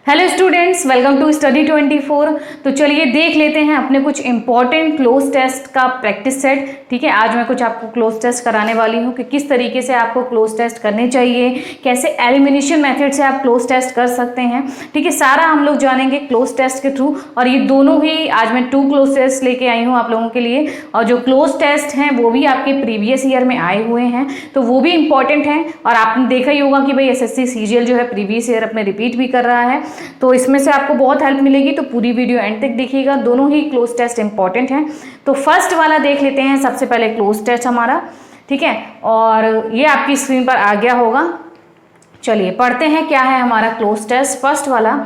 Hello students, welcome to study 24। तो चलिए देख लेते हैं अपने कुछ इंपॉर्टेंट क्लोज टेस्ट का प्रैक्टिस सेट। ठीक है, आज मैं कुछ आपको क्लोज टेस्ट कराने वाली हूँ कि किस तरीके से आपको क्लोज टेस्ट करने चाहिए, कैसे एलिमिनेशन मेथड से आप क्लोज टेस्ट कर सकते हैं। ठीक है, सारा हम लोग जानेंगे क्लोज टेस्ट के थ्रू। और ये दोनों ही आज मैं 2 क्लोज टेस्ट लेके आई हूँ आप लोगों के लिए। और जो क्लोज टेस्ट हैं वो भी आपके प्रीवियस ईयर में आए हुए हैं, तो वो भी इंपॉर्टेंट हैं। और आपने देखा ही होगा कि भाई एसएससी सीजीएल जो है प्रीवियस ईयर अपने रिपीट भी कर रहा है, तो इसमें से आपको बहुत हेल्प मिलेगी। तो पूरी वीडियो एंड तक देखिएगा, दोनों ही क्लोज टेस्ट इंपॉर्टेंट हैं। तो फर्स्ट वाला देख लेते हैं, सबसे पहले क्लोज टेस्ट हमारा। ठीक है, और ये आपकी स्क्रीन पर आ गया होगा। चलिए पढ़ते हैं क्या है हमारा क्लोज टेस्ट। फर्स्ट वाला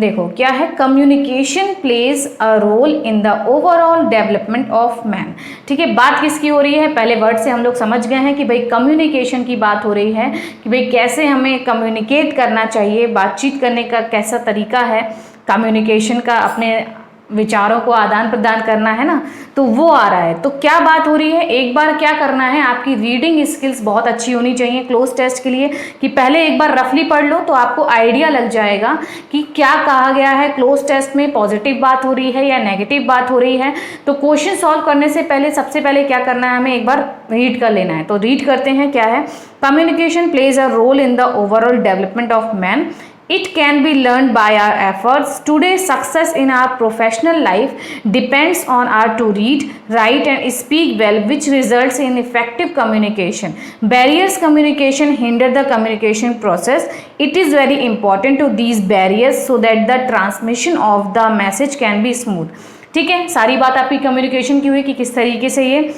देखो क्या है, communication plays a role in the overall development of man. ठीक है, बात किसकी हो रही है, पहले वर्ड से हम लोग समझ गए हैं कि भाई कम्युनिकेशन की बात हो रही है कि भाई कैसे हमें कम्युनिकेट करना चाहिए, बातचीत करने का कैसा तरीका है, कम्युनिकेशन का अपने विचारों को आदान प्रदान करना है ना, तो वो आ रहा है। तो क्या बात हो रही है, एक बार क्या करना है, आपकी रीडिंग स्किल्स बहुत अच्छी होनी चाहिए क्लोज टेस्ट के लिए, कि पहले एक बार रफली पढ़ लो तो आपको आइडिया लग जाएगा कि क्या कहा गया है क्लोज टेस्ट में, पॉजिटिव बात हो रही है या नेगेटिव बात हो रही है। तो क्वेश्चन सॉल्व करने से पहले सबसे पहले क्या करना है, हमें एक बार रीड कर लेना है। तो रीड करते हैं क्या है, communication plays a role in the overall development of man. It can be learned by our efforts. Today's success in our professional life depends on our to read, write and speak well, which results in effective communication. Barriers communication hinder the communication process. It is very important to these barriers so that the transmission of the message can be smooth. ठीक है, सारी बात आपकी communication की हुई कि किस तरीके से ये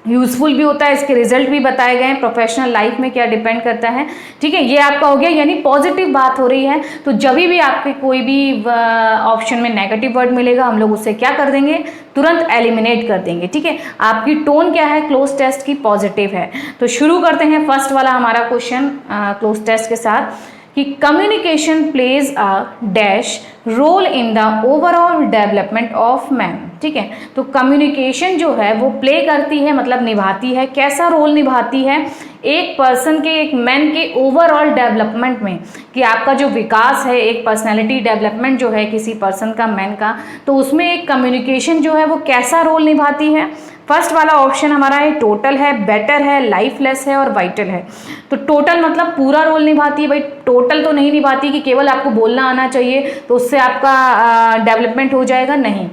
यूजफुल भी होता है, इसके रिजल्ट भी बताए गए हैं, प्रोफेशनल लाइफ में क्या डिपेंड करता है। ठीक है, ये आपका हो गया, यानी पॉजिटिव बात हो रही है। तो जब भी आपके कोई भी ऑप्शन में नेगेटिव वर्ड मिलेगा, हम लोग उससे क्या कर देंगे, तुरंत एलिमिनेट कर देंगे। ठीक है, आपकी टोन क्या है क्लोज टेस्ट की, पॉजिटिव है। तो शुरू करते हैं फर्स्ट वाला हमारा क्वेश्चन क्लोज टेस्ट के साथ कि communication plays a dash role in the overall development of man. ठीक है, तो कम्युनिकेशन जो है वो प्ले करती है, मतलब निभाती है, कैसा रोल निभाती है एक पर्सन के, एक मैन के ओवरऑल डेवलपमेंट में, कि आपका जो विकास है, एक पर्सनैलिटी डेवलपमेंट जो है किसी पर्सन का, मैन का, तो उसमें एक कम्युनिकेशन जो है वो कैसा रोल निभाती है। फर्स्ट वाला ऑप्शन हमारा है टोटल है, बेटर है, लाइफलेस है और वाइटल है। तो टोटल मतलब पूरा रोल निभाती है। भाई टोटल तो नहीं निभाती कि केवल आपको बोलना आना चाहिए तो उससे आपका डेवलपमेंट हो जाएगा, नहीं।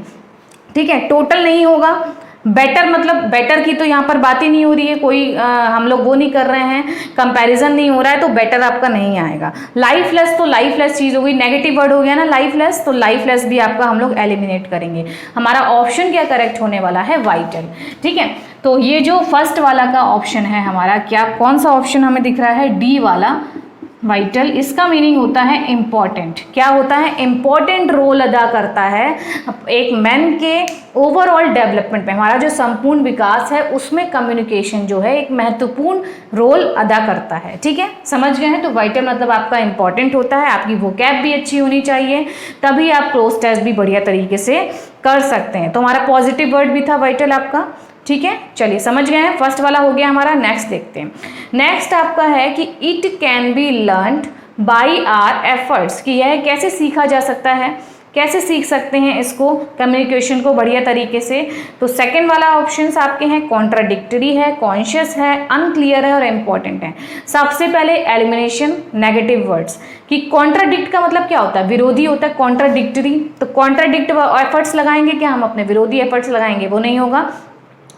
ठीक है, टोटल नहीं होगा। बेटर मतलब बेटर की तो यहाँ पर बात ही नहीं हो रही है, कोई हम लोग वो नहीं कर रहे हैं, कंपैरिजन नहीं हो रहा है, तो बेटर आपका नहीं आएगा। लाइफलेस, तो लाइफलेस चीज़ हो गई, नेगेटिव वर्ड हो गया ना लाइफलेस, तो लाइफलेस भी आपका हम लोग एलिमिनेट करेंगे। हमारा ऑप्शन क्या करेक्ट होने वाला है, वाइटल। ठीक है, तो ये जो फर्स्ट वाला का ऑप्शन है हमारा, क्या कौन सा ऑप्शन हमें दिख रहा है, डी वाला वाइटल। इसका मीनिंग होता है इम्पॉर्टेंट। क्या होता है, इम्पॉर्टेंट रोल अदा करता है एक मैन के ओवरऑल डेवलपमेंट में, हमारा जो संपूर्ण विकास है उसमें कम्युनिकेशन जो है एक महत्वपूर्ण रोल अदा करता है। ठीक है, समझ गए हैं। तो वाइटल मतलब आपका इम्पॉर्टेंट होता है, आपकी वोकैब भी अच्छी होनी चाहिए, तभी आप क्लोज टेस्ट भी बढ़िया तरीके से कर सकते हैं। तो हमारा पॉजिटिव वर्ड भी था वाइटल आपका। ठीक है, चलिए समझ गए हैं, फर्स्ट वाला हो गया हमारा। नेक्स्ट देखते हैं। नेक्स्ट आपका है कि it can be learned by our efforts, कि यह कैसे सीखा जा सकता है, कैसे सीख सकते हैं इसको, कम्युनिकेशन को बढ़िया तरीके से। तो सेकंड वाला ऑप्शंस आपके हैं कॉन्ट्राडिक्टरी है, कॉन्शियस है, अनक्लियर है और इम्पॉर्टेंट है। सबसे पहले एलिमिनेशन नेगेटिव वर्ड्स, कि कॉन्ट्राडिक्ट का मतलब क्या होता है, विरोधी होता है कॉन्ट्राडिक्टरी। तो कॉन्ट्राडिक्ट एफर्ट्स लगाएंगे क्या, हम अपने विरोधी एफर्ट्स लगाएंगे, वो नहीं होगा।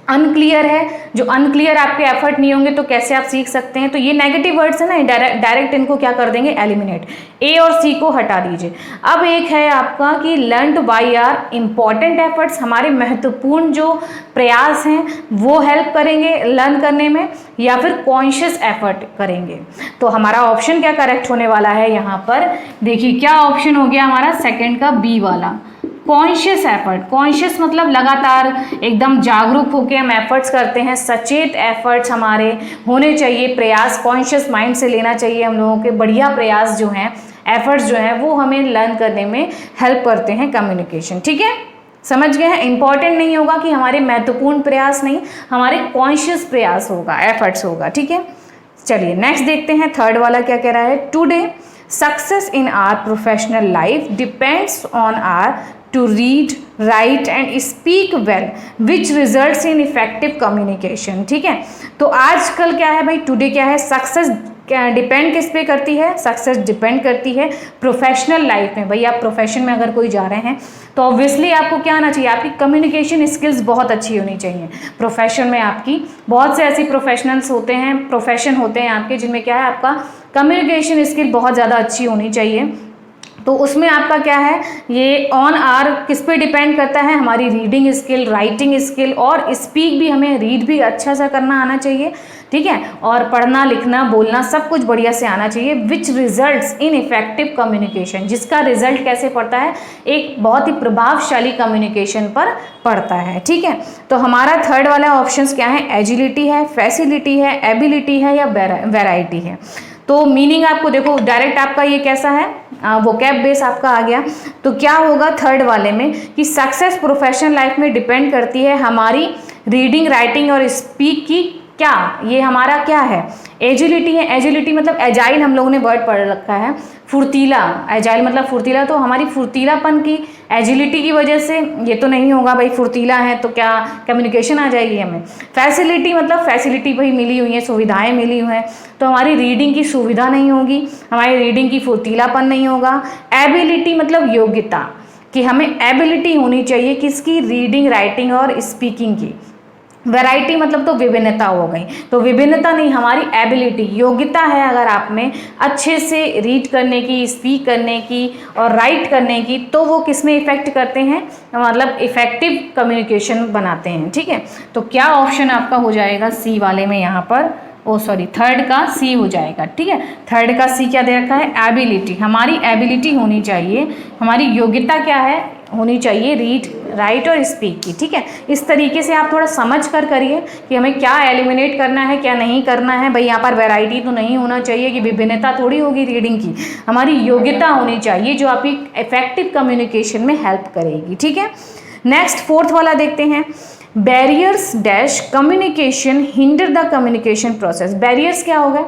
अनक्लियर है, जो अनक्लियर आपके एफर्ट नहीं होंगे तो कैसे आप सीख सकते हैं। तो ये नेगेटिव वर्ड्स है ना, डायरेक्ट इनको क्या कर देंगे, एलिमिनेट। ए और सी को हटा दीजिए। अब एक है आपका कि learned by our important efforts, हमारे महत्वपूर्ण जो प्रयास हैं वो हेल्प करेंगे लर्न करने में, या फिर कॉन्शियस एफर्ट करेंगे। तो हमारा ऑप्शन क्या करेक्ट होने वाला है यहाँ पर, देखिए क्या ऑप्शन हो गया हमारा, सेकेंड का बी वाला, कॉन्शियस एफर्ट। कॉन्शियस मतलब लगातार एकदम जागरूक होकर हम एफर्ट्स करते हैं, सचेत एफर्ट्स हमारे होने चाहिए, प्रयास कॉन्शियस माइंड से लेना चाहिए हम लोगों के। बढ़िया प्रयास जो हैं, एफर्ट्स जो हैं, वो हमें लर्न करने में हेल्प करते हैं कम्युनिकेशन। ठीक है, समझ गए हैं। इंपॉर्टेंट नहीं होगा कि हमारे महत्वपूर्ण प्रयास, नहीं, हमारे कॉन्शियस प्रयास होगा, एफर्ट्स होगा। ठीक है, चलिए नेक्स्ट देखते हैं। थर्ड वाला क्या कह रहा है, today success in our professional life depends on our to read, write and speak well which results in effective communication. ठीक है, तो आजकल क्या है भाई, टुडे क्या है, सक्सेस डिपेंड किस पे करती है, सक्सेस डिपेंड करती है प्रोफेशनल लाइफ में। भाई आप प्रोफेशन में अगर कोई जा रहे हैं तो ऑब्वियसली आपको क्या आना चाहिए, आपकी कम्युनिकेशन स्किल्स बहुत अच्छी होनी चाहिए। प्रोफेशन में आपकी बहुत से ऐसी प्रोफेशनल्स होते हैं, प्रोफेशन होते हैं आपके जिनमें क्या है, आपका कम्युनिकेशन स्किल बहुत ज़्यादा अच्छी होनी चाहिए। तो उसमें आपका क्या है, ये ऑन आर किस पे डिपेंड करता है, हमारी रीडिंग स्किल, राइटिंग स्किल और स्पीक भी, हमें रीड भी अच्छा सा करना आना चाहिए। ठीक है, और पढ़ना लिखना बोलना सब कुछ बढ़िया से आना चाहिए। विच रिजल्ट्स इन इफेक्टिव कम्युनिकेशन, जिसका रिजल्ट कैसे पड़ता है, एक बहुत ही प्रभावशाली कम्युनिकेशन पर पड़ता है। ठीक है, तो हमारा थर्ड वाला ऑप्शंस क्या है, एजिलिटी है, फैसिलिटी है, एबिलिटी है या वेराइटी है। तो मीनिंग आपको देखो डायरेक्ट आपका ये कैसा है, वोकैब बेस आपका आ गया। तो क्या होगा थर्ड वाले में कि सक्सेस प्रोफेशनल लाइफ में डिपेंड करती है हमारी रीडिंग, राइटिंग और स्पीक की, क्या ये हमारा क्या है, एजिलिटी है। एजिलिटी मतलब एजाइल, हम लोगों ने वर्ड पढ़ रखा है, फुर्तीला, एजाइल मतलब फुर्तीला, तो हमारी फुर्तीलापन की, एजिलिटी की वजह से ये तो नहीं होगा भाई, फुर्तीला है तो क्या कम्युनिकेशन आ जाएगी हमें। फैसिलिटी मतलब फैसिलिटी भाई मिली हुई है, सुविधाएं मिली हुई हैं, तो हमारी रीडिंग की सुविधा नहीं होगी, हमारी रीडिंग की फुर्तीलापन नहीं होगा। एबिलिटी मतलब योग्यता, कि हमें एबिलिटी होनी चाहिए किसकी, रीडिंग, राइटिंग और स्पीकिंग की। वैरायटी मतलब तो विभिन्नता हो गई, तो विभिन्नता नहीं, हमारी एबिलिटी, योग्यता है अगर आप में अच्छे से रीड करने की, स्पीक करने की और राइट करने की, तो वो किस में इफेक्ट करते हैं, मतलब इफेक्टिव कम्युनिकेशन बनाते हैं। ठीक है, तो क्या ऑप्शन आपका हो जाएगा सी वाले में, यहाँ पर थर्ड का सी हो जाएगा। ठीक है, थर्ड का सी क्या दे रखा है, एबिलिटी, हमारी एबिलिटी होनी चाहिए, हमारी योग्यता क्या है, होनी चाहिए रीड, राइट और स्पीक की। ठीक है, इस तरीके से आप थोड़ा समझ कर करिए कि हमें क्या एलिमिनेट करना है, क्या नहीं करना है। भाई यहाँ पर वैरायटी तो नहीं होना चाहिए कि विभिन्नता थोड़ी होगी रीडिंग की, हमारी योग्यता होनी चाहिए जो आपकी इफेक्टिव कम्युनिकेशन में हेल्प करेगी। ठीक है, नेक्स्ट फोर्थ वाला देखते हैं, barriers dash communication hinder the communication process. Barriers क्या हो गए,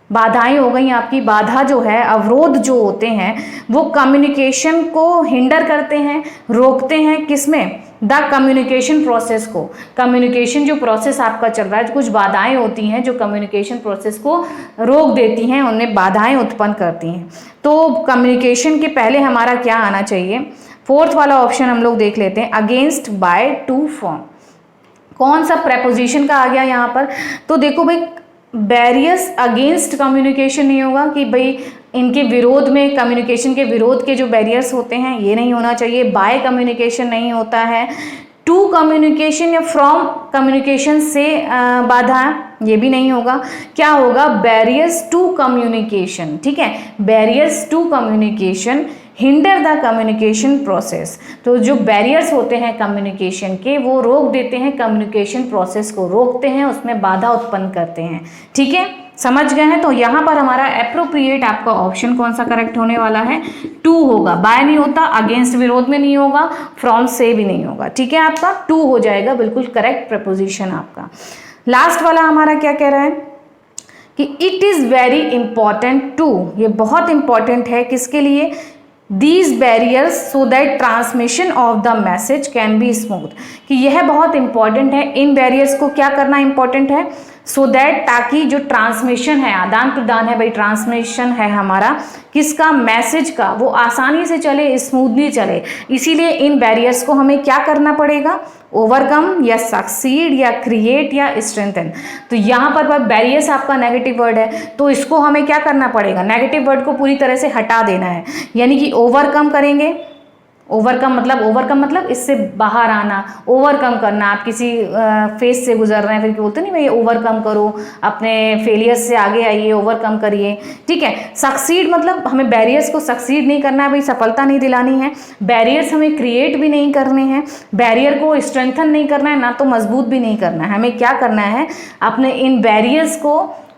बाधाएं हो गई आपकी, बाधा जो है, अवरोध जो होते हैं वो कम्युनिकेशन को हिंडर करते हैं, रोकते हैं, किसमें, द कम्युनिकेशन प्रोसेस को। कम्युनिकेशन जो प्रोसेस आपका चल रहा है, कुछ बाधाएं होती हैं जो कम्युनिकेशन प्रोसेस को रोक देती हैं, उनमें बाधाएं उत्पन्न करती हैं। तो कम्युनिकेशन के पहले हमारा क्या आना चाहिए, फोर्थ वाला ऑप्शन हम लोग देख लेते हैं, अगेंस्ट, बाय, टू, फॉर्म। कौन सा प्रेपोजिशन का आ गया यहाँ पर, तो देखो भाई बैरियर्स अगेंस्ट कम्युनिकेशन नहीं होगा कि भाई इनके विरोध में, कम्युनिकेशन के विरोध के जो बैरियर्स होते हैं ये नहीं होना चाहिए। बाय कम्युनिकेशन नहीं होता है, टू कम्युनिकेशन या फ्रॉम कम्युनिकेशन से बाधा, ये भी नहीं होगा। क्या होगा, बैरियर्स टू कम्युनिकेशन। ठीक है, barriers to communication hinder the communication process. तो जो बैरियर्स होते हैं कम्युनिकेशन के, वो रोक देते हैं कम्युनिकेशन प्रोसेस को, रोकते हैं, उसमें बाधा उत्पन्न करते हैं। ठीक है, समझ गए हैं। तो यहाँ पर हमारा एप्रोप्रिएट आपका ऑप्शन कौन सा करेक्ट होने वाला है, टू होगा। बाय नहीं होता, अगेंस्ट विरोध में नहीं होगा, फ्रॉम से भी नहीं होगा। ठीक है, आपका टू हो जाएगा, बिल्कुल करेक्ट प्रपोजिशन आपका। लास्ट वाला हमारा क्या कह रहा है कि it is very important to, ये बहुत इंपॉर्टेंट है किसके लिए, These barriers so that transmission of the message can be smooth, कि यह बहुत इंपॉर्टेंट है, इन बैरियर्स को क्या करना इंपॉर्टेंट है, सो दैट, ताकि जो ट्रांसमिशन है, आदान प्रदान है भाई, ट्रांसमिशन है हमारा किसका, मैसेज का, वो आसानी से चले, स्मूथली चले। इसीलिए इन बैरियर्स को हमें क्या करना पड़ेगा, ओवरकम या सक्सीड या क्रिएट या स्ट्रेंथन। तो यहाँ पर बैरियर्स आपका नेगेटिव वर्ड है, तो इसको हमें क्या करना पड़ेगा, नेगेटिव वर्ड को पूरी तरह से हटा देना है, यानी कि ओवरकम करेंगे। ओवरकम मतलब इससे बाहर आना, ओवरकम करना। आप किसी फेस से गुजर रहे हैं, फिर बोलते नहीं भाई ओवरकम करो, अपने फेलियर्स से आगे आइए, ओवरकम करिए। ठीक है, सक्सीड मतलब हमें बैरियर्स को सक्सीड नहीं करना है भाई, सफलता नहीं दिलानी है। बैरियर्स हमें क्रिएट भी नहीं करने हैं, बैरियर को स्ट्रेंथन नहीं करना है, ना तो मजबूत भी नहीं करना है। हमें क्या करना है, अपने इन बैरियर्स को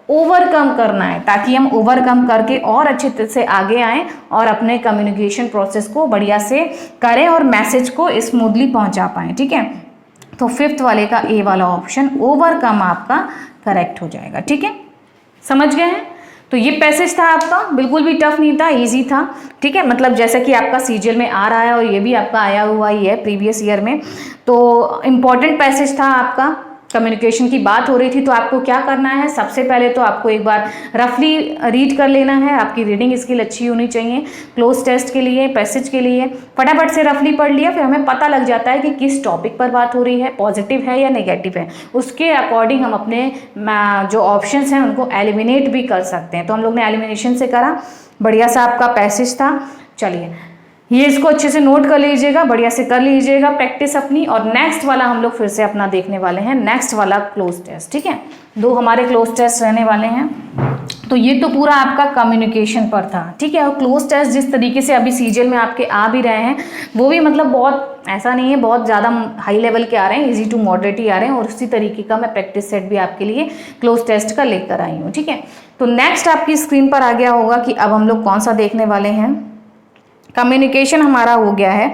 ओवरकम करना है, ताकि हम ओवरकम करके और अच्छे तरह से आगे आएं और अपने कम्युनिकेशन प्रोसेस को बढ़िया से करें और मैसेज को स्मूथली पहुंचा पाएं। ठीक है, तो फिफ्थ वाले का ए वाला ऑप्शन ओवरकम आपका करेक्ट हो जाएगा। ठीक है, समझ गए हैं। तो ये पैसेज था आपका, बिल्कुल भी टफ नहीं था, इजी था, ठीक है। मतलब जैसा कि आपका सीजीएल में आ रहा है और ये भी आपका आया हुआ ही है प्रीवियस ईयर में, तो इम्पॉर्टेंट पैसेज था आपका। कम्युनिकेशन की बात हो रही थी, तो आपको क्या करना है, सबसे पहले तो आपको एक बार रफली रीड कर लेना है। आपकी रीडिंग स्किल अच्छी होनी चाहिए क्लोज टेस्ट के लिए, पैसेज के लिए। फटाफट से रफली पढ़ लिया, फिर हमें पता लग जाता है कि किस टॉपिक पर बात हो रही है, पॉजिटिव है या नेगेटिव है। उसके अकॉर्डिंग हम अपने जो ऑप्शंस हैं उनको एलिमिनेट भी कर सकते हैं। तो हम लोग ने एलिमिनेशन से करा, बढ़िया सा आपका पैसेज था। चलिए ये इसको अच्छे से नोट कर लीजिएगा, बढ़िया से कर लीजिएगा प्रैक्टिस अपनी। और नेक्स्ट वाला हम लोग फिर से अपना देखने वाले हैं, नेक्स्ट वाला क्लोज टेस्ट, ठीक है। 2 हमारे क्लोज टेस्ट रहने वाले हैं। तो ये तो पूरा आपका कम्युनिकेशन पर था, ठीक है। और क्लोज टेस्ट जिस तरीके से अभी सीजीएल में आपके आ भी रहे हैं, वो भी मतलब बहुत ऐसा नहीं है बहुत ज़्यादा हाई लेवल के आ रहे हैं, इजी टू मॉडरेट ही आ रहे हैं। और उसी तरीके का मैं प्रैक्टिस सेट भी आपके लिए क्लोज टेस्ट का लेकर आई हूँ, ठीक है। तो नेक्स्ट आपकी स्क्रीन पर आ गया होगा कि अब हम लोग कौन सा देखने वाले हैं। कम्युनिकेशन हमारा हो गया है,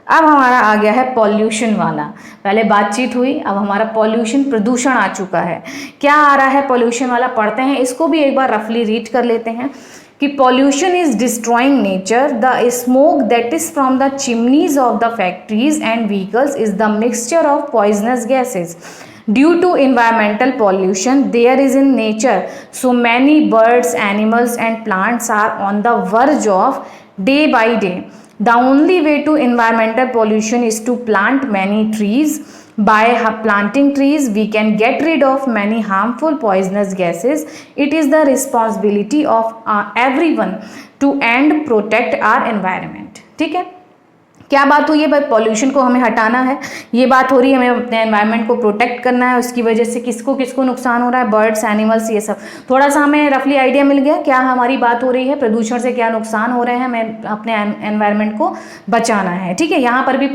अब हमारा आ गया है पॉल्यूशन वाला। पहले बातचीत हुई, अब हमारा पॉल्यूशन प्रदूषण आ चुका है। क्या आ रहा है पॉल्यूशन वाला, पढ़ते हैं इसको भी एक बार रफली रीड कर लेते हैं कि pollution is destroying nature, the smoke that is from the chimneys of the factories and vehicles is the mixture of poisonous gases. Due to environmental pollution, there is in nature so many birds, animals and plants are on the verge of day by day. The only way to environmental pollution is to plant many trees. By planting trees, we can get rid of many harmful poisonous gases. It is the responsibility of everyone to end protect our environment. ठीक है, क्या बात हुई है भाई, pollution को हमें हटाना है, ये बात हो रही है, हमें अपने एनवायरनमेंट को प्रोटेक्ट करना है। उसकी वजह से किसको किसको नुकसान हो रहा है, बर्ड्स, एनिमल्स, ये सब थोड़ा सा हमें रफली आइडिया मिल गया क्या हमारी बात हो रही है, प्रदूषण से क्या नुकसान हो रहे हैं, हमें अपने एनवायरनमेंट को बचाना है, ठीक है। यहाँ पर भी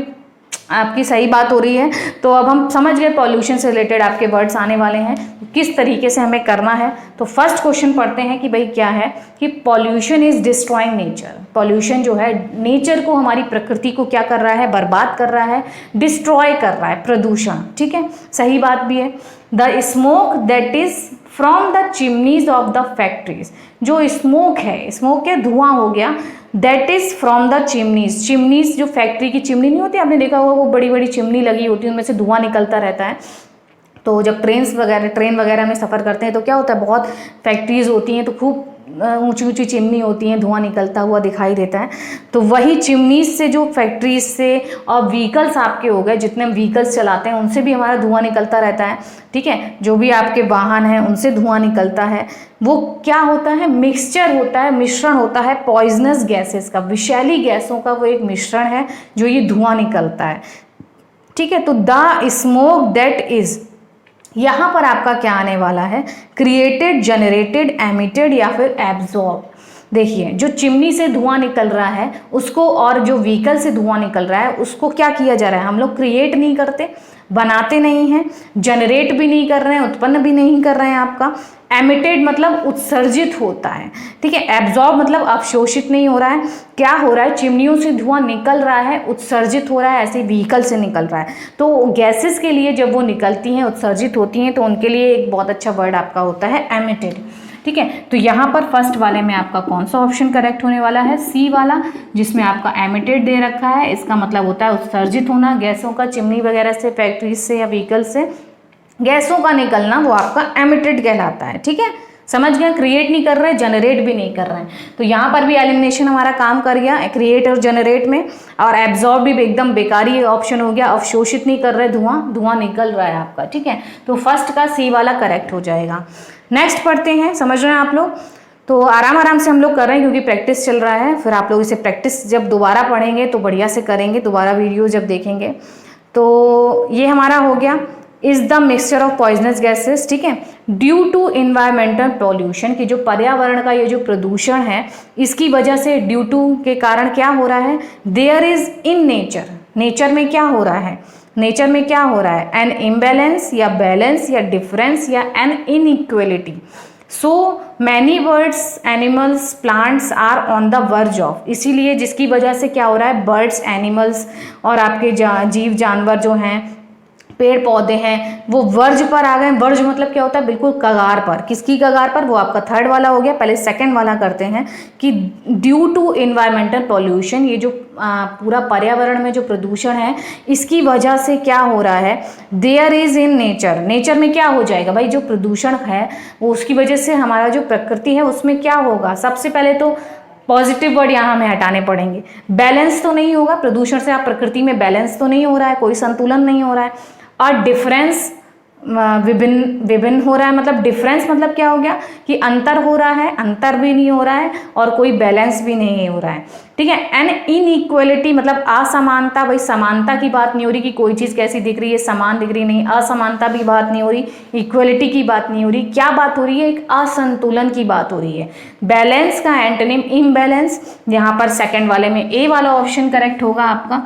आपकी सही बात हो रही है। तो अब हम समझ गए पॉल्यूशन से रिलेटेड आपके वर्ड्स आने वाले हैं, किस तरीके से हमें करना है। तो फर्स्ट क्वेश्चन पढ़ते हैं कि भाई क्या है कि pollution is destroying nature. Pollution जो है नेचर को, हमारी प्रकृति को क्या कर रहा है, बर्बाद कर रहा है, डिस्ट्रॉय कर रहा है, प्रदूषण, ठीक है, सही बात भी है। The smoke that is from the chimneys of the factories, जो स्मोक है, स्मोक क्या, धुआं हो गया, that is from the chimneys. Chimneys जो फैक्ट्री की चिमनी नहीं होती, आपने देखा होगा वो बड़ी बड़ी चिमनी लगी होती है, उनमें से धुआं निकलता रहता है। तो जब ट्रेन वगैरह में सफ़र करते हैं तो क्या होता है, बहुत फैक्ट्रीज होती हैं तो खूब ऊंची ऊंची चिमनी होती हैं, धुआं निकलता हुआ दिखाई देता है। तो वही चिमनीज से, जो फैक्ट्रीज से और व्हीकल्स आपके हो गए, जितने हम व्हीकल्स चलाते हैं उनसे भी हमारा धुआं निकलता रहता है, ठीक है। जो भी आपके वाहन हैं उनसे धुआं निकलता है, वो क्या होता है, मिक्सचर होता है, मिश्रण होता है पॉइजनस गैसेस का, विषैली गैसों का वो एक मिश्रण है जो ये धुआं निकलता है, ठीक है। तो द स्मोक दैट इज, यहाँ पर आपका क्या आने वाला है, क्रिएटेड, जनरेटेड, एमिटेड या फिर एब्जॉर्ब। देखिए जो चिमनी से धुआं निकल रहा है उसको, और जो व्हीकल से धुआं निकल रहा है उसको क्या किया जा रहा है, हम लोग क्रिएट नहीं करते, बनाते नहीं हैं, जनरेट भी नहीं कर रहे हैं, उत्पन्न भी नहीं कर रहे हैं आपका। एमिटेड मतलब उत्सर्जित होता है, ठीक है। एब्जॉर्ब मतलब अवशोषित नहीं हो रहा है। क्या हो रहा है, चिमनियों से धुआं निकल रहा है, उत्सर्जित हो रहा है, ऐसे व्हीकल से निकल रहा है। तो गैसेस के लिए जब वो निकलती हैं, उत्सर्जित होती हैं, तो उनके लिए एक बहुत अच्छा वर्ड आपका होता है एमिटेड, ठीक है। तो यहाँ पर फर्स्ट वाले में आपका कौन सा ऑप्शन करेक्ट होने वाला है, सी वाला, जिसमें आपका एमिटेड दे रखा है। इसका मतलब होता है उत्सर्जित होना गैसों का, चिमनी वगैरह से, फैक्ट्रीज से या व्हीकल से गैसों का निकलना, वो आपका एमिटेड कहलाता है, ठीक है। समझ गए, क्रिएट नहीं कर रहे, जनरेट भी नहीं कर रहे हैं। तो यहाँ पर भी एलिमिनेशन हमारा काम कर गया, क्रिएट और जनरेट में। और एब्जॉर्ब भी एकदम बेकारी ऑप्शन हो गया, अवशोषित नहीं कर रहे, धुआं निकल रहा है आपका, ठीक है। तो फर्स्ट का सी वाला करेक्ट हो जाएगा। नेक्स्ट पढ़ते हैं, समझ रहे हैं आप लोग। तो आराम से हम लोग कर रहे हैं क्योंकि प्रैक्टिस चल रहा है। फिर आप लोग इसे प्रैक्टिस जब दोबारा पढ़ेंगे तो बढ़िया से करेंगे, दोबारा वीडियो जब देखेंगे। तो ये हमारा हो गया, is the mixture of poisonous gases, ठीक है। ड्यू टू इन्वायरमेंटल पॉल्यूशन, की जो पर्यावरण का ये जो प्रदूषण है, इसकी वजह से, ड्यू टू के कारण क्या हो रहा है, there is in nature, nature में क्या हो रहा है, नेचर में क्या हो रहा है, एन इम्बैलेंस या बैलेंस या डिफरेंस या an inequality. So many birds, animals, plants are on the verge of, इसीलिए जिसकी वजह से क्या हो रहा है, बर्ड्स, एनिमल्स और आपके जीव जानवर जो हैं, पेड़ पौधे हैं वो वर्ज पर आ गए। वर्ज मतलब क्या होता है, बिल्कुल कगार पर। किसकी कगार पर, वो आपका थर्ड वाला हो गया। पहले सेकंड वाला करते हैं कि ड्यू टू एनवायरमेंटल पॉल्यूशन, ये जो पूरा पर्यावरण में जो प्रदूषण है इसकी वजह से क्या हो रहा है, there is in nature, nature में क्या हो जाएगा भाई, जो प्रदूषण है वो उसकी वजह से हमारा जो प्रकृति है उसमें क्या होगा। सबसे पहले तो पॉजिटिव वर्ड यहाँ हमें हटाने पड़ेंगे। बैलेंस तो नहीं होगा, प्रदूषण से आप प्रकृति में बैलेंस तो नहीं हो रहा है, कोई संतुलन नहीं हो रहा है। और डिफरेंस विभिन्न हो रहा है, मतलब डिफरेंस मतलब क्या हो गया कि अंतर हो रहा है, अंतर भी नहीं हो रहा है और कोई बैलेंस भी नहीं हो रहा है, ठीक है। एन इनइक्वलिटी मतलब असमानता, भाई समानता की बात नहीं हो रही कि कोई चीज़ कैसी दिख रही है, समान दिख रही नहीं, असमानता भी बात नहीं हो रही, इक्वलिटी की बात नहीं हो रही, क्या बात हो रही है, एक असंतुलन की बात हो रही है। बैलेंस का एंटोनिम इम्बैलेंस, यहाँ पर सेकंड वाले में ए वाला ऑप्शन करेक्ट होगा आपका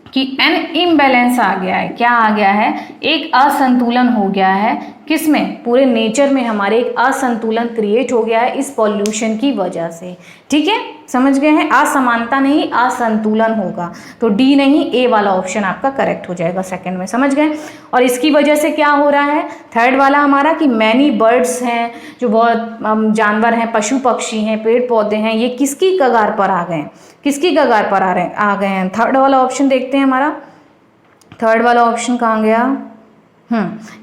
कि एन इम्बैलेंस आ गया है, क्या आ गया है, एक असंतुलन हो गया है, किसमें, पूरे नेचर में हमारे एक असंतुलन क्रिएट हो गया है इस पॉल्यूशन की वजह से, ठीक है, समझ गए हैं। असमानता नहीं, असंतुलन होगा, तो डी नहीं ए वाला ऑप्शन आपका करेक्ट हो जाएगा सेकंड में, समझ गए। और इसकी वजह से क्या हो रहा है, थर्ड वाला हमारा कि मैनी बर्ड्स हैं, जो बहुत जानवर हैं, पशु पक्षी हैं, पेड़ पौधे हैं, ये किसकी कगार पर आ गए हैं, किसकी कगार पर आ गए हैं। थर्ड वाला ऑप्शन देखते हैं हमारा, थर्ड वाला ऑप्शन कहाँ गया,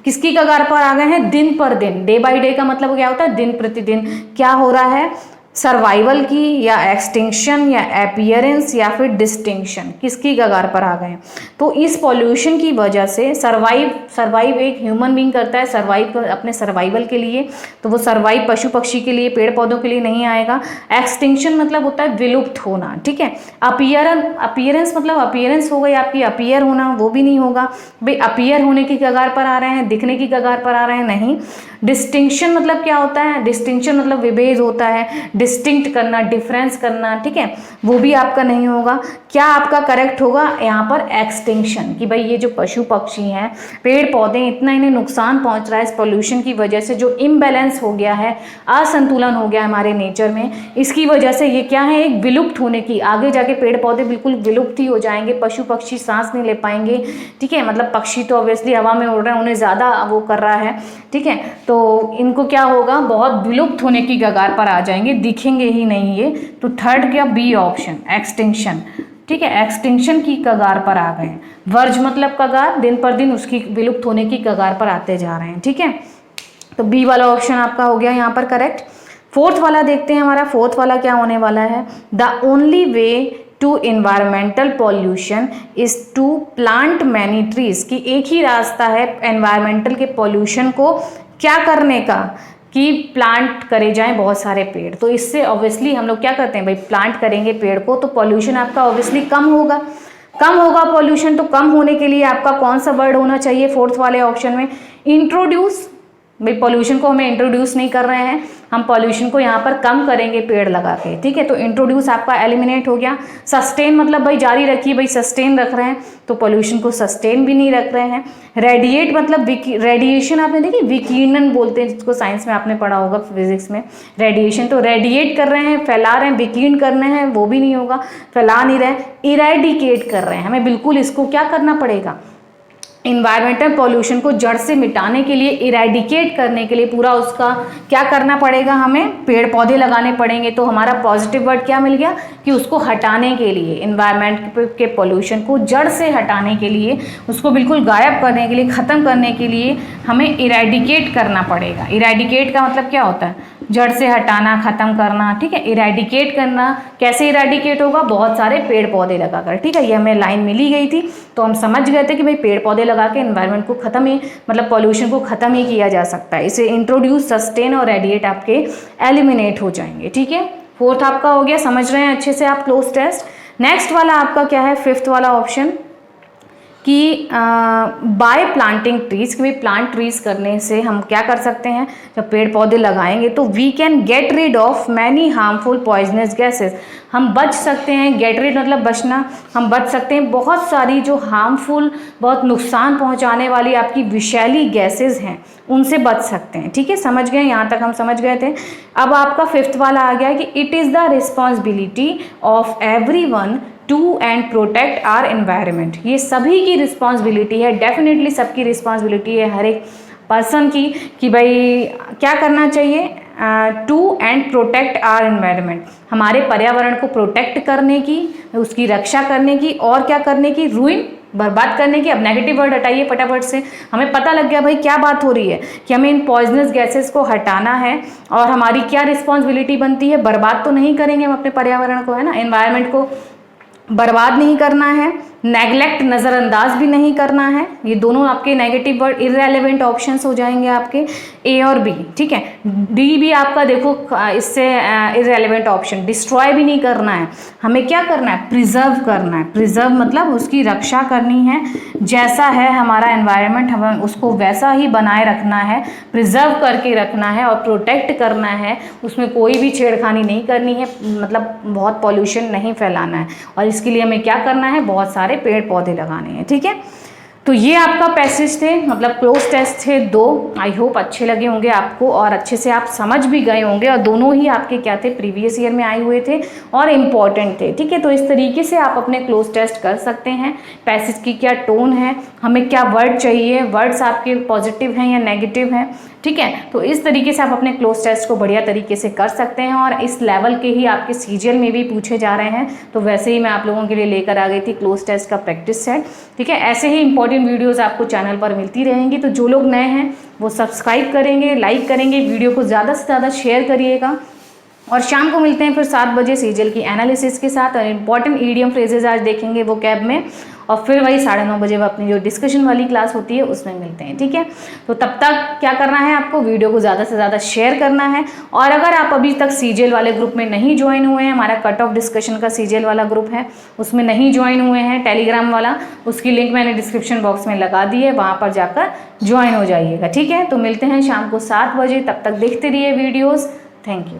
किसकी कगार पर आ गए हैं, दिन पर दिन, डे बाय डे का मतलब क्या होता है, दिन प्रतिदिन क्या हो रहा है, सर्वाइवल की या एक्सटिंक्शन या अपीयरेंस या फिर डिस्टिंक्शन, किसकी कगार पर आ गए। तो इस पॉल्यूशन की वजह से सर्वाइव एक ह्यूमन बीइंग करता है, सर्वाइव अपने सर्वाइवल के लिए, तो वो सर्वाइव पशु पक्षी के लिए, पेड़ पौधों के लिए नहीं आएगा। एक्सटिंक्शन मतलब होता है विलुप्त होना, ठीक है। अपीयरेंस मतलब अपीयरेंस हो गई आपकी, अपीयर होना, वो भी नहीं होगा भाई, अपीयर होने की कगार पर आ रहे हैं, दिखने की कगार पर आ रहे हैं, नहीं। डिस्टिंक्शन मतलब क्या होता है, डिस्टिंक्शन मतलब विभेद होता है, डिस्टिंक्ट करना, डिफरेंस करना, ठीक है, वो भी आपका नहीं होगा। क्या आपका करेक्ट होगा यहाँ पर, एक्सटिंक्शन, कि भाई ये जो पशु पक्षी हैं, पेड़ पौधे, इतना इन्हें नुकसान पहुंच रहा है इस पॉल्यूशन की वजह से, जो इम्बैलेंस हो गया है, असंतुलन हो गया हमारे नेचर में, इसकी वजह से ये क्या है, एक विलुप्त होने की, आगे जाके पेड़ पौधे बिल्कुल विलुप्त ही हो जाएंगे, पशु पक्षी सांस नहीं ले पाएंगे, ठीक है, मतलब पक्षी तो ऑब्वियसली हवा में उड़ रहे हैं, उन्हें ज़्यादा वो कर रहा है, ठीक है, तो इनको क्या होगा, बहुत विलुप्त होने की कगार पर आ जाएंगे, दिखेंगे ही नहीं ये। तो थर्ड क्या, बी ऑप्शन, एक्सटिंक्शन, ठीक है, एक्सटिंक्शन की कगार पर आ गए। वर्ज मतलब कगार, दिन पर दिन उसकी विलुप्त होने की कगार पर आते जा रहे हैं, ठीक है, तो बी वाला ऑप्शन आपका हो गया यहाँ पर करेक्ट। फोर्थ वाला देखते हैं हमारा, फोर्थ वाला क्या होने वाला है, the only way to environmental pollution is to plant many trees, कि एक ही रास्ता है एनवायरमेंटल के पॉल्यूशन को क्या करने का, कि प्लांट करे जाएं बहुत सारे पेड़। तो इससे ऑब्वियसली हम लोग क्या करते हैं भाई, प्लांट करेंगे पेड़ को तो पॉल्यूशन आपका ऑब्वियसली कम होगा, कम होगा पॉल्यूशन। तो कम होने के लिए आपका कौन सा वर्ड होना चाहिए फोर्थ वाले ऑप्शन में, इंट्रोड्यूस, भाई पॉल्यूशन को हमें इंट्रोड्यूस नहीं कर रहे हैं, हम पॉल्यूशन को यहाँ पर कम करेंगे पेड़ लगा के, ठीक है, तो इंट्रोड्यूस आपका एलिमिनेट हो गया। सस्टेन मतलब भाई जारी रखिए, भाई सस्टेन रख रहे हैं तो पॉल्यूशन को सस्टेन भी नहीं रख रहे हैं। रेडिएट मतलब रेडिएशन, आपने देखी विकिरणन बोलते हैं जिसको साइंस में आपने पढ़ा होगा, फिजिक्स में, रेडिएशन, तो रेडिएट कर रहे हैं, फैला रहे हैं, विकीर्ण करने हैं, वो भी नहीं होगा, फैला नहीं रहे, इरेडिकेट कर रहे हैं, हमें बिल्कुल इसको क्या करना पड़ेगा, इन्वायरमेंटल पॉल्यूशन को जड़ से मिटाने के लिए, इरेडिकेट करने के लिए पूरा उसका क्या करना पड़ेगा, हमें पेड़ पौधे लगाने पड़ेंगे। तो हमारा पॉजिटिव वर्ड क्या मिल गया कि उसको हटाने के लिए, इन्वायरमेंट के पॉल्यूशन को जड़ से हटाने के लिए, उसको बिल्कुल गायब करने के लिए, ख़त्म करने के लिए हमें इरेडिकेट करना पड़ेगा। इरेडिकेट का मतलब क्या होता है, जड़ से हटाना, ख़त्म करना, ठीक है। इरेडिकेट करना कैसे इरेडिकेट होगा, बहुत सारे पेड़ पौधे लगाकर, ठीक है, ये हमें लाइन मिली गई थी तो हम समझ गए थे कि भाई पेड़ पौधे लगा के एनवायरनमेंट को ख़त्म ही, मतलब पॉल्यूशन को ख़त्म ही किया जा सकता है। इसे इंट्रोड्यूस, सस्टेन और रेडिएट आपके एलिमिनेट हो जाएंगे, ठीक है। फोर्थ आपका हो गया, समझ रहे हैं अच्छे से आप क्लोज टेस्ट। नेक्स्ट वाला आपका क्या है, फिफ्थ वाला ऑप्शन कि बाय प्लांटिंग ट्रीज, कि भाई प्लांट ट्रीज करने से हम क्या कर सकते हैं, जब पेड़ पौधे लगाएंगे तो we can get rid of many harmful poisonous gases, हम बच सकते हैं, गेट रिड मतलब बचना, हम बच सकते हैं बहुत सारी जो हार्मफुल, बहुत नुकसान पहुंचाने वाली आपकी विषैली गैसेस हैं उनसे बच सकते हैं, ठीक है, समझ गए, यहाँ तक हम समझ गए थे। अब आपका फिफ्थ वाला आ गया कि it is the responsibility of everyone to and protect our environment. ये सभी की रिस्पॉन्सिबिलिटी है, डेफिनेटली सबकी रिस्पॉन्सिबिलिटी है हर एक पर्सन की, कि भाई क्या करना चाहिए, to and protect our environment, हमारे पर्यावरण को प्रोटेक्ट करने की, उसकी रक्षा करने की, और क्या करने की, रूइन, बर्बाद करने की। अब नेगेटिव वर्ड हटाइए फटाफट से, हमें पता लग गया भाई क्या बात हो रही है, कि हमें इन पॉइजनस गैसेस को हटाना है, और हमारी क्या रिस्पॉन्सिबिलिटी बनती है, बर्बाद तो नहीं करेंगे हम अपने पर्यावरण को, है ना, एनवायरनमेंट को बर्बाद नहीं करना है, नेगलेक्ट, नज़रअंदाज भी नहीं करना है। ये दोनों आपके नेगेटिव वर्ड इररेलेवेंट ऑप्शंस हो जाएंगे आपके, ए और बी, ठीक है। डी भी आपका देखो इससे इररेलेवेंट ऑप्शन, डिस्ट्रॉय भी नहीं करना है, हमें क्या करना है, प्रिजर्व करना है। प्रिजर्व मतलब उसकी रक्षा करनी है, जैसा है हमारा एनवायरनमेंट हमें उसको वैसा ही बनाए रखना है, प्रिजर्व करके रखना है और प्रोटेक्ट करना है, उसमें कोई भी छेड़खानी नहीं करनी है, मतलब बहुत पॉल्यूशन नहीं फैलाना है। और इसके लिए हमें क्या करना है, बहुत सारे पेड़ पौधे लगाने हैं, ठीक है। तो ये आपका पैसेज थे, मतलब क्लोज टेस्ट थे 2। आई होप अच्छे लगे होंगे आपको और अच्छे से आप समझ भी गए होंगे, और दोनों ही आपके क्या थे, प्रीवियस ईयर में आए हुए थे और इम्पॉर्टेंट थे, ठीक है। तो इस तरीके से आप अपने क्लोज टेस्ट कर सकते हैं। पैसेज की क्या टोन है, हमें क्या वर्ड चाहिए, वर्ड्स आपके पॉजिटिव हैं या नेगेटिव हैं, ठीक है। तो इस तरीके से आप अपने क्लोज टेस्ट को बढ़िया तरीके से कर सकते हैं, और इस लेवल के ही आपके सीजीएल में भी पूछे जा रहे हैं। तो वैसे ही मैं आप लोगों के लिए लेकर आ गई थी क्लोज टेस्ट का प्रैक्टिस सेट, ठीक है। ऐसे ही इंपॉर्टेंट वीडियोस आपको चैनल पर मिलती रहेंगी। तो जो लोग नए हैं वो सब्सक्राइब करेंगे, लाइक करेंगे, वीडियो को ज़्यादा से ज़्यादा शेयर करिएगा। और शाम को मिलते हैं फिर 7 बजे सीजीएल की एनालिसिस के साथ, और इंपॉर्टेंट ईडीएम फ्रेजेज आज देखेंगे वो कैब में, और फिर वही 9:30 बजे वो अपनी जो डिस्कशन वाली क्लास होती है उसमें मिलते हैं, ठीक है। तो तब तक क्या करना है, आपको वीडियो को ज़्यादा से ज़्यादा शेयर करना है। और अगर आप अभी तक सीजीएल वाले ग्रुप में नहीं ज्वाइन हुए हैं, हमारा कट ऑफ डिस्कशन का सीजीएल वाला ग्रुप है, उसमें नहीं ज्वाइन हुए हैं, टेलीग्राम वाला, उसकी लिंक मैंने डिस्क्रिप्शन बॉक्स में लगा दी है, वहाँ पर जाकर ज्वाइन हो जाइएगा, ठीक है। तो मिलते हैं शाम को 7 बजे, तब तक देखते रहिए वीडियोज़। Thank you.